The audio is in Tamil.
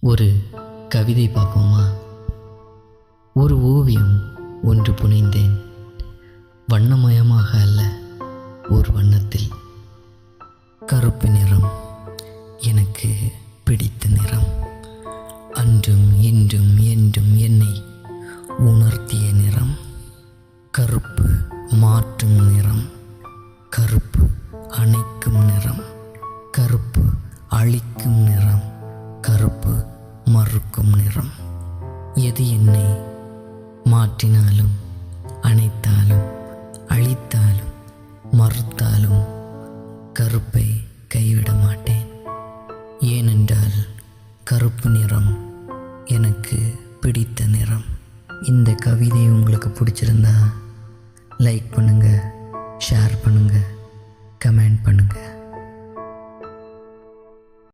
ஒரு கவிதை பார்ப்போமா? ஒரு ஓவியம் ஒன்று புனைந்தேன், வண்ணமயமாக அல்ல, ஒரு வண்ணத்தில். கருப்பு நிறம் எனக்கு பிடித்த நிறம். அன்றும் இன்றும் என்றும் என்னை உணர்த்திய நிறம். கருப்பு மாற்றும் நிறம், கருப்பு அணைக்கும் நிறம், கருப்பு அழிக்கும் நிறம், கருப்பு மறுக்கும் நிறம். எது என்னை மாற்றினாலும், அணைத்தாலும், அழித்தாலும், மறுத்தாலும் கருப்பை கைவிட மாட்டேன். ஏனென்றால் கருப்பு நிறம் எனக்கு பிடித்த நிறம். இந்த கவிதை உங்களுக்கு பிடிச்சிருந்தா லைக் பண்ணுங்கள், ஷேர் பண்ணுங்கள், கமெண்ட் பண்ணுங்கள்.